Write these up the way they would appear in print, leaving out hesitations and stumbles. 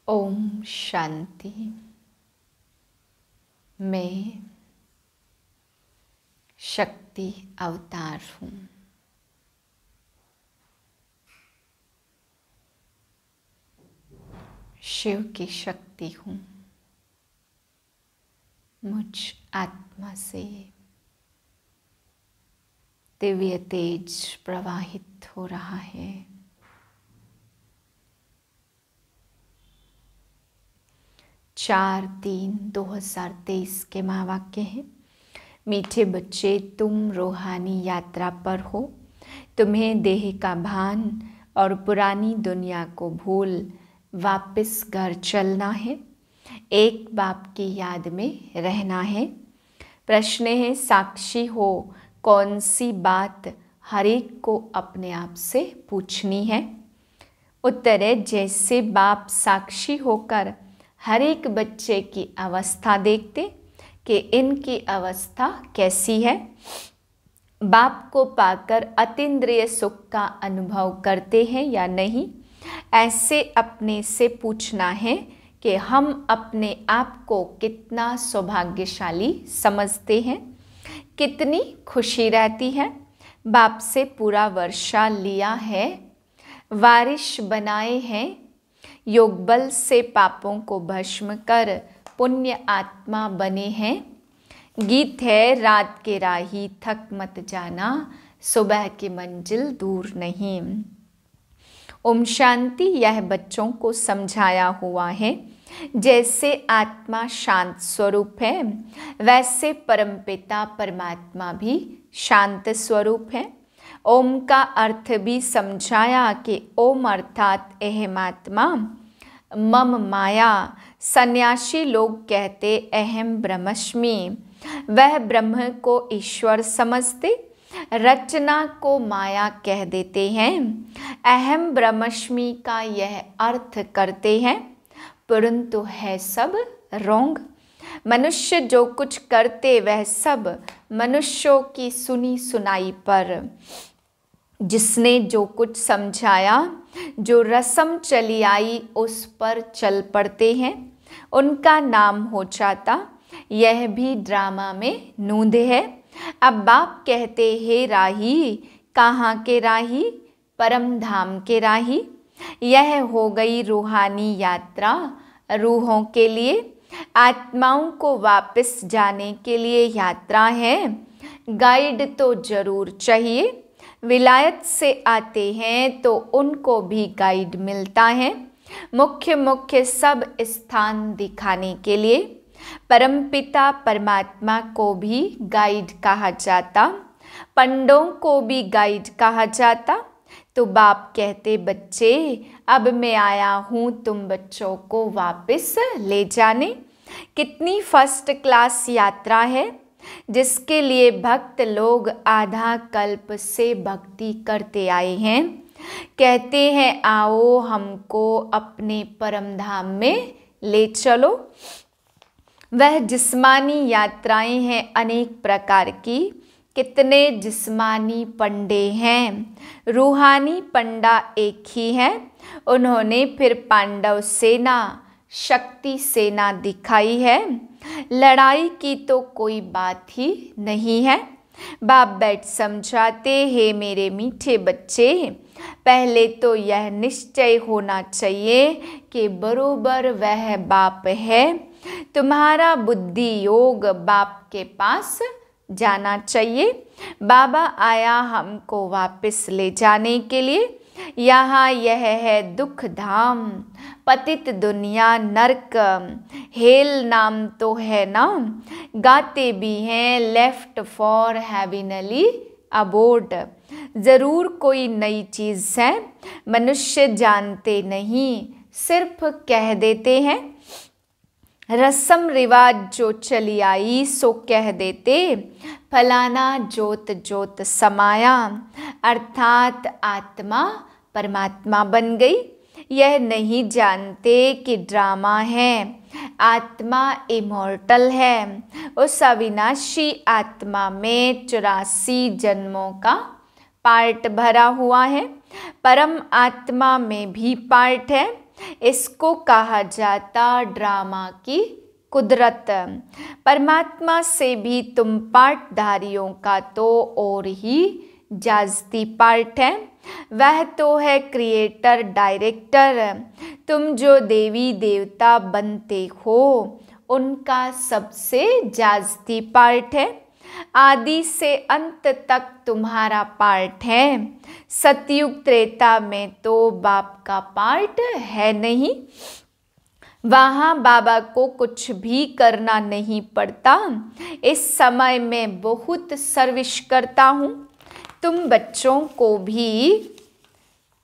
ओम शांति। मैं शक्ति अवतार हूँ। शिव की शक्ति हूँ। मुझ आत्मा से दिव्य तेज प्रवाहित हो रहा है। 4/3/2023 के महावाक्य हैं। मीठे बच्चे, तुम रूहानी यात्रा पर हो। तुम्हें देह का भान और पुरानी दुनिया को भूल वापस घर चलना है। एक बाप की याद में रहना है। प्रश्न है, साक्षी हो कौन सी बात हर एक को अपने आप से पूछनी है? उत्तर है, जैसे बाप साक्षी होकर हर एक बच्चे की अवस्था देखते कि इनकी अवस्था कैसी है, बाप को पाकर अतीन्द्रिय सुख का अनुभव करते हैं या नहीं, ऐसे अपने से पूछना है कि हम अपने आप को कितना सौभाग्यशाली समझते हैं, कितनी खुशी रहती है। बाप से पूरा वर्षा लिया है, वारिश बनाए हैं, योग बल से पापों को भस्म कर पुण्य आत्मा बने हैं। गीत है, रात के राही थक मत जाना, सुबह की मंजिल दूर नहीं। ओम शांति। यह बच्चों को समझाया हुआ है। जैसे आत्मा शांत स्वरूप है, वैसे परमपिता परमात्मा भी शांत स्वरूप है। ओम का अर्थ भी समझाया कि ओम अर्थात अहम आत्मा, मम माया। सन्यासी लोग कहते अहम ब्रह्मस्मि, वह ब्रह्म को ईश्वर समझते, रचना को माया कह देते हैं। अहम ब्रह्मस्मि का यह अर्थ करते हैं, परंतु है सब रोंग। मनुष्य जो कुछ करते वह सब मनुष्यों की सुनी सुनाई पर, जिसने जो कुछ समझाया, जो रस्म चली आई उस पर चल पड़ते हैं, उनका नाम हो जाता। यह भी ड्रामा में नूंद है। अब बाप कहते हे राही, कहाँ के राही? परम धाम के राही। यह हो गई रूहानी यात्रा रूहों के लिए। आत्माओं को वापस जाने के लिए यात्रा है। गाइड तो जरूर चाहिए। विलायत से आते हैं तो उनको भी गाइड मिलता है। मुख्य सब स्थान दिखाने के लिए परमपिता परमात्मा को भी गाइड कहा जाता, पंडों को भी गाइड कहा जाता। तो बाप कहते, बच्चे अब मैं आया हूँ तुम बच्चों को वापस ले जाने। कितनी फर्स्ट क्लास यात्रा है, जिसके लिए भक्त लोग आधा कल्प से भक्ति करते आए हैं। कहते हैं आओ हमको अपने परम धाम में ले चलो। वह जिस्मानी यात्राएं हैं अनेक प्रकार की। कितने जिस्मानी पंडे हैं, रूहानी पंडा एक ही है। उन्होंने फिर पांडव सेना, शक्ति सेना दिखाई है। लड़ाई की तो कोई बात ही नहीं है। बाप बैठ समझाते, हे मेरे मीठे बच्चे, पहले तो यह निश्चय होना चाहिए कि बरोबर वह बाप है। तुम्हारा बुद्धि योग बाप के पास जाना चाहिए। बाबा आया हमको वापस ले जाने के लिए। यहाँ यह है दुख धाम, पतित दुनिया, नरक, हेल नाम तो है ना। गाते भी हैं लेफ्ट फॉर हेविनली अबोर्ड। जरूर कोई नई चीज है, मनुष्य जानते नहीं, सिर्फ कह देते हैं। रस्म रिवाज जो चली आई सो कह देते, फलाना जोत जोत समाया, अर्थात आत्मा परमात्मा बन गई। यह नहीं जानते कि ड्रामा है। आत्मा इमॉर्टल है। उस अविनाशी आत्मा में 84 जन्मों का पार्ट भरा हुआ है। परम आत्मा में भी पार्ट है। इसको कहा जाता ड्रामा की कुदरत। परमात्मा से भी तुम पार्टधारियों का तो और ही जास्ती पार्ट है। वह तो है क्रिएटर डायरेक्टर। तुम जो देवी देवता बनते हो उनका सबसे जास्ती पार्ट है। आदि से अंत तक तुम्हारा पार्ट है। सतयुग त्रेता में तो बाप का पार्ट है नहीं। वहाँ बाबा को कुछ भी करना नहीं पड़ता। इस समय मैं बहुत सर्विस करता हूँ। तुम बच्चों को भी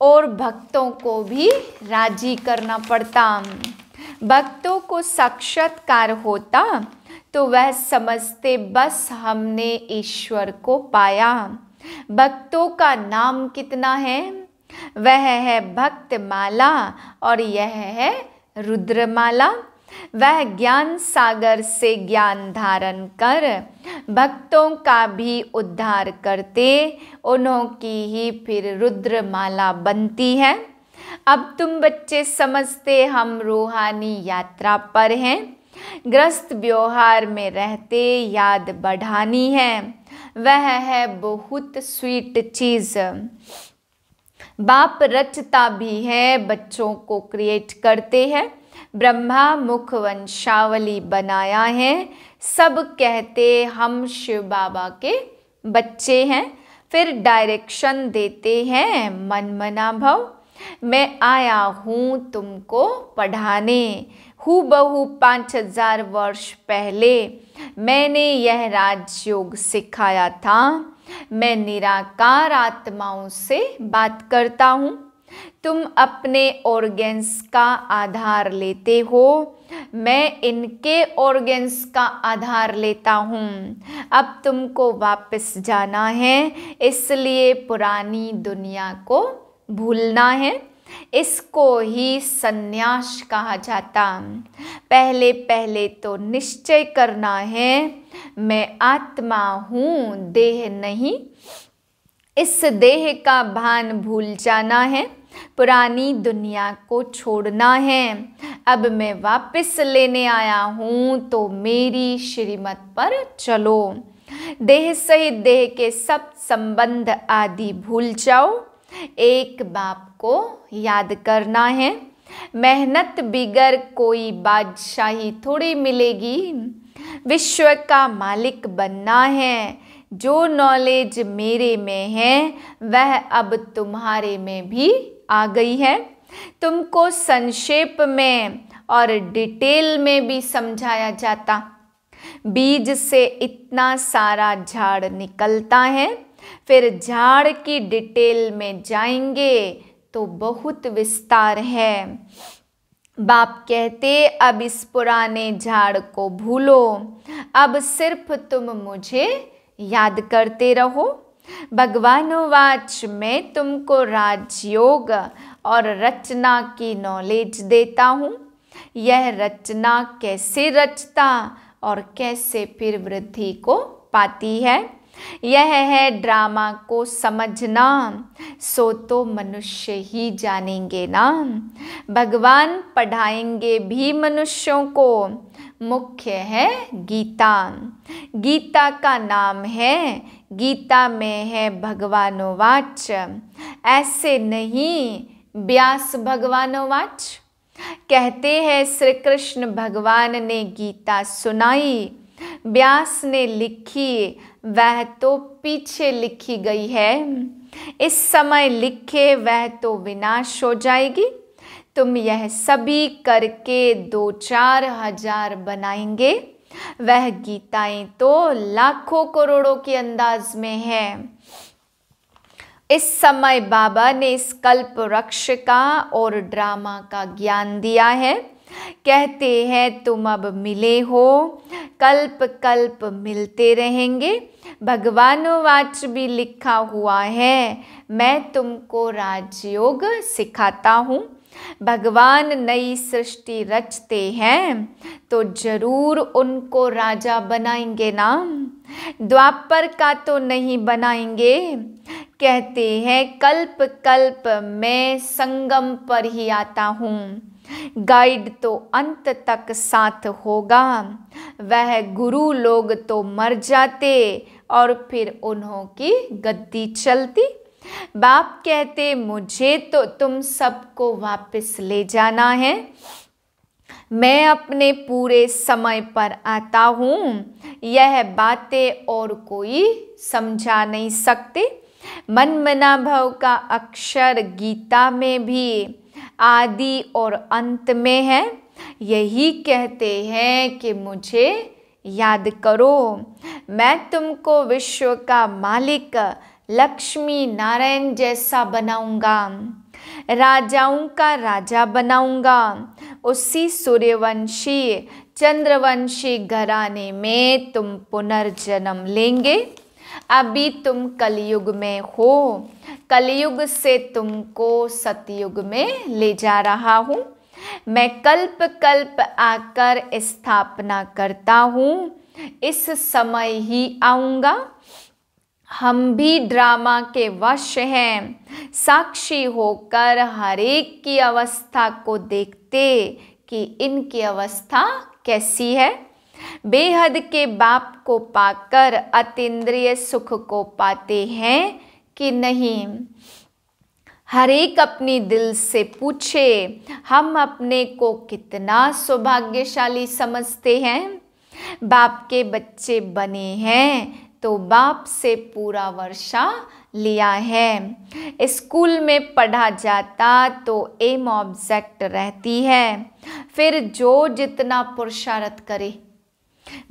और भक्तों को भी राजी करना पड़ता। भक्तों को साक्षात्कार होता तो वह समझते बस हमने ईश्वर को पाया। भक्तों का नाम कितना है? वह है भक्त माला और यह है रुद्रमाला। वह ज्ञान सागर से ज्ञान धारण कर भक्तों का भी उद्धार करते, उन्हों की ही फिर रुद्रमाला बनती है। अब तुम बच्चे समझते हम रूहानी यात्रा पर हैं। ग्रस्त व्यवहार में रहते याद बढ़ानी है। वह है बहुत स्वीट चीज। बाप रचता भी है, बच्चों को क्रिएट करते हैं। ब्रह्मा मुख वंशावली बनाया है। सब कहते हम शिव बाबा के बच्चे हैं। फिर डायरेक्शन देते हैं मन मना भव। मैं आया हूँ तुमको पढ़ाने। हूबहू 5000 वर्ष पहले मैंने यह राजयोग सिखाया था। मैं निराकार आत्माओं से बात करता हूँ। तुम अपने ऑर्गन्स का आधार लेते हो, मैं इनके ऑर्गन्स का आधार लेता हूँ। अब तुमको वापस जाना है, इसलिए पुरानी दुनिया को भूलना है। इसको ही संन्यास कहा जाता। पहले पहले तो निश्चय करना है मैं आत्मा हूँ, देह नहीं। इस देह का भान भूल जाना है, पुरानी दुनिया को छोड़ना है। अब मैं वापस लेने आया हूँ तो मेरी श्रीमत पर चलो। देह सहित देह के सब संबंध आदि भूल जाओ। एक बाप को याद करना है। मेहनत बिगर कोई बादशाही थोड़ी मिलेगी। विश्व का मालिक बनना है। जो नॉलेज मेरे में है वह अब तुम्हारे में भी आ गई है। तुमको संक्षेप में और डिटेल में भी समझाया जाता। बीज से इतना सारा झाड़ निकलता है, फिर झाड़ की डिटेल में जाएंगे तो बहुत विस्तार है। बाप कहते अब इस पुराने झाड़ को भूलो, अब सिर्फ तुम मुझे याद करते रहो। भगवानुवाच मैं तुमको राजयोग और रचना की नॉलेज देता हूँ। यह रचना कैसे रचता और कैसे फिर वृद्धि को पाती है, यह है ड्रामा को समझना। सो तो मनुष्य ही जानेंगे ना। भगवान पढ़ाएंगे भी मनुष्यों को। मुख्य है गीता। गीता का नाम है, गीता में है भगवानुवाच। ऐसे नहीं व्यास भगवानुवाच। कहते हैं श्री कृष्ण भगवान ने गीता सुनाई, व्यास ने लिखी, वह तो पीछे लिखी गई है। इस समय लिखे वह तो विनाश हो जाएगी। तुम यह सभी करके 2-4 हजार बनाएंगे। वह गीताएं तो लाखों करोड़ों के अंदाज में है। इस समय बाबा ने इस कल्प वृक्ष का और ड्रामा का ज्ञान दिया है। कहते हैं तुम अब मिले हो, कल्प कल्प मिलते रहेंगे। भगवानुवाच भी लिखा हुआ है, मैं तुमको राजयोग सिखाता हूँ। भगवान नई सृष्टि रचते हैं तो जरूर उनको राजा बनाएंगे ना। द्वापर का तो नहीं बनाएंगे। कहते हैं कल्प कल्प मैं संगम पर ही आता हूँ। गाइड तो अंत तक साथ होगा। वह गुरु लोग तो मर जाते और फिर उन्हों की गद्दी चलती। बाप कहते मुझे तो तुम सबको वापस ले जाना है। मैं अपने पूरे समय पर आता हूँ। यह बातें और कोई समझा नहीं सकते। मनमना भव का अक्षर गीता में भी आदि और अंत में है। यही कहते हैं कि मुझे याद करो। मैं तुमको विश्व का मालिक लक्ष्मी नारायण जैसा बनाऊंगा, राजाओं का राजा बनाऊंगा। उसी सूर्यवंशी चंद्रवंशी घराने में तुम पुनर्जन्म लेंगे। अभी तुम कलयुग में हो, कलयुग से तुमको सतयुग में ले जा रहा हूँ। मैं कल्प कल्प आकर स्थापना करता हूँ, इस समय ही आऊँगा। हम भी ड्रामा के वश हैं, साक्षी होकर हर एक की अवस्था को देखते कि इनकी अवस्था कैसी है। बेहद के बाप को पाकर अतीन्द्रिय सुख को पाते हैं कि नहीं। हर एक अपनी दिल से पूछे, हम अपने को कितना सौभाग्यशाली समझते हैं। बाप के बच्चे बने हैं तो बाप से पूरा वर्षा लिया है। स्कूल में पढ़ा जाता तो एम ऑब्जेक्ट रहती है, फिर जो जितना पुरुषार्थ करे।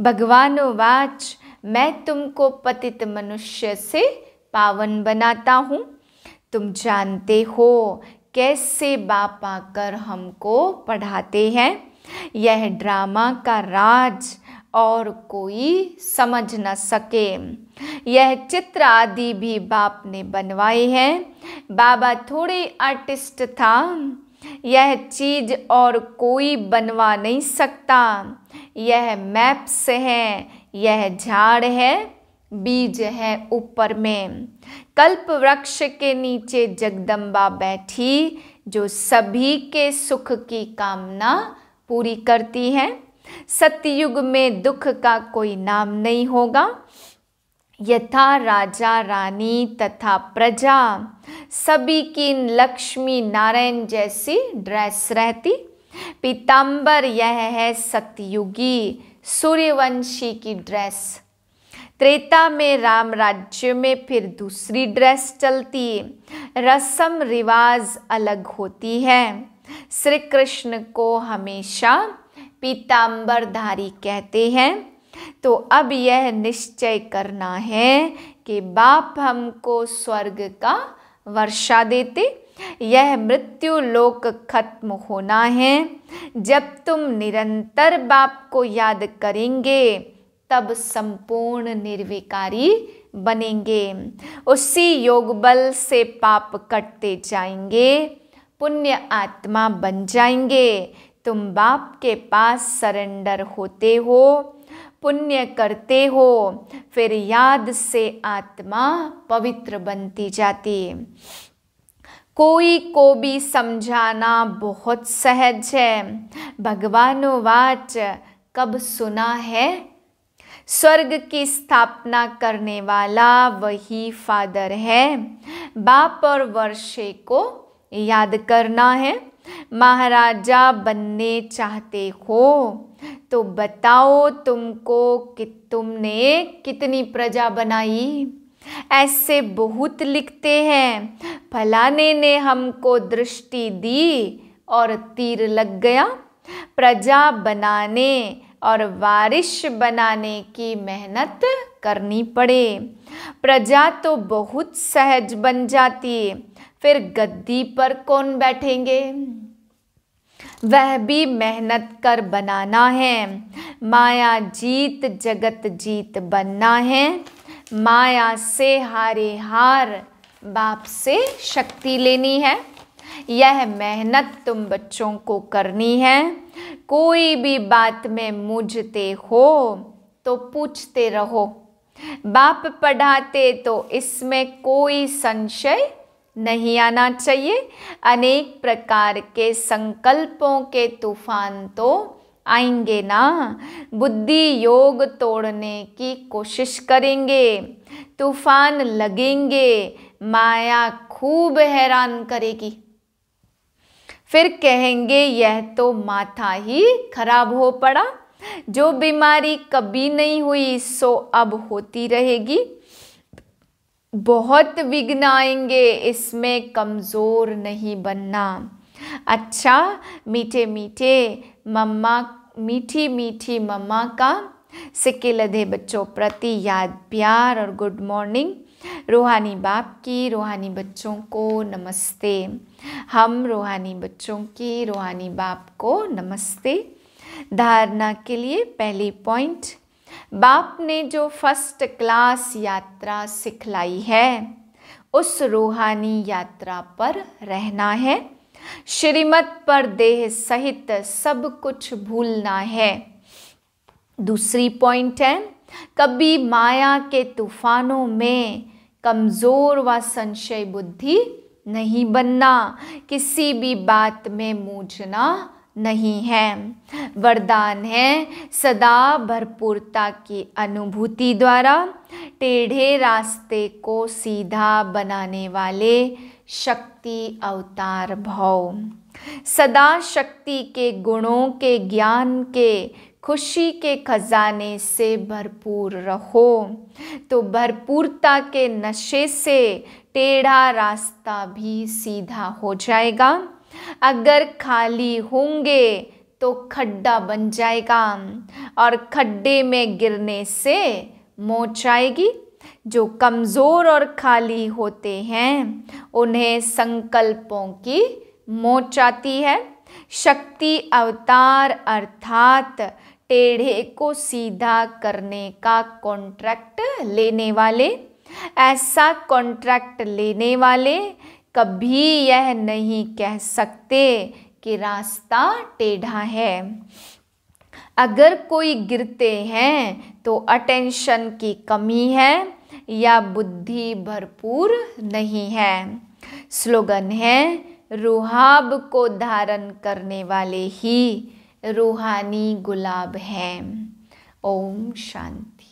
भगवान वाच, मैं तुमको पतित मनुष्य से पावन बनाता हूँ। तुम जानते हो कैसे बाप आकर हमको पढ़ाते हैं। यह ड्रामा का राज और कोई समझ न सके। यह चित्र आदि भी बाप ने बनवाए हैं। बाबा थोड़े आर्टिस्ट था। यह चीज और कोई बनवा नहीं सकता। यह मैप्स है, यह झाड़ है, बीज है ऊपर में। कल्प वृक्ष के नीचे जगदम्बा बैठी, जो सभी के सुख की कामना पूरी करती है। सतयुग में दुख का कोई नाम नहीं होगा। यथा राजा रानी तथा प्रजा सभी की लक्ष्मी नारायण जैसी ड्रेस रहती। पीताम्बर यह है सतयुगी सूर्यवंशी की ड्रेस। त्रेता में राम राज्य में फिर दूसरी ड्रेस चलती। रस्म रिवाज अलग होती है। श्री कृष्ण को हमेशा पीताम्बरधारी कहते हैं। तो अब यह निश्चय करना है कि बाप हमको स्वर्ग का वर्षा देते। यह मृत्यु लोक खत्म होना है। जब तुम निरंतर बाप को याद करेंगे तब संपूर्ण निर्विकारी बनेंगे। उसी योग बल से पाप कटते जाएंगे, पुण्य आत्मा बन जाएंगे। तुम बाप के पास सरेंडर होते हो, पुण्य करते हो, फिर याद से आत्मा पवित्र बनती जाती। कोई को भी समझाना बहुत सहज है। भगवान वाच, कब सुना है? स्वर्ग की स्थापना करने वाला वही फादर है। बाप और वर्षे को याद करना है। महाराजा बनने चाहते हो तो बताओ तुमको कि तुमने कितनी प्रजा बनाई। ऐसे बहुत लिखते हैं, फलाने ने हमको दृष्टि दी और तीर लग गया। प्रजा बनाने और वारिश बनाने की मेहनत करनी पड़े। प्रजा तो बहुत सहज बन जाती, फिर गद्दी पर कौन बैठेंगे? वह भी मेहनत कर बनाना है। माया जीत जगत जीत बनना है। माया से हारे हार, बाप से शक्ति लेनी है। यह मेहनत तुम बच्चों को करनी है। कोई भी बात में मूझते हो तो पूछते रहो। बाप पढ़ाते तो इसमें कोई संशय नहीं आना चाहिए। अनेक प्रकार के संकल्पों के तूफान तो आएंगे ना। बुद्धि योग तोड़ने की कोशिश करेंगे, तूफान लगेंगे, माया खूब हैरान करेगी। फिर कहेंगे यह तो माथा ही खराब हो पड़ा, जो बीमारी कभी नहीं हुई सो अब होती रहेगी। बहुत विघ्न आएंगे, इसमें कमज़ोर नहीं बनना। अच्छा मीठे मीठे मम्मा, मीठी मीठी मम्मा का सिक्के लदे बच्चों प्रति याद प्यार और गुड मॉर्निंग। रूहानी बाप की रूहानी बच्चों को नमस्ते। हम रूहानी बच्चों की रूहानी बाप को नमस्ते। धारणा के लिए पहली पॉइंट, बाप ने जो फर्स्ट क्लास यात्रा सिखलाई है उस रूहानी यात्रा पर रहना है। श्रीमत पर देह सहित सब कुछ भूलना है। दूसरी पॉइंट है, कभी माया के तूफानों में कमज़ोर व संशय बुद्धि नहीं बनना, किसी भी बात में मूझना नहीं है। वरदान है सदा भरपूरता की अनुभूति द्वारा टेढ़े रास्ते को सीधा बनाने वाले शक्ति अवतार भव। सदा शक्ति के गुणों के ज्ञान के खुशी के खजाने से भरपूर रहो तो भरपूरता के नशे से टेढ़ा रास्ता भी सीधा हो जाएगा। अगर खाली होंगे तो खड्डा बन जाएगा और खड्डे में गिरने से मौत आएगी। जो कमज़ोर और खाली होते हैं उन्हें संकल्पों की मौत आती है। शक्ति अवतार अर्थात टेढ़े को सीधा करने का कॉन्ट्रैक्ट लेने वाले, ऐसा कॉन्ट्रैक्ट लेने वाले कभी यह नहीं कह सकते कि रास्ता टेढ़ा है। अगर कोई गिरते हैं तो अटेंशन की कमी है या बुद्धि भरपूर नहीं है। स्लोगन है, रुहाब को धारण करने वाले ही रूहानी गुलाब हैं। ओम शांति।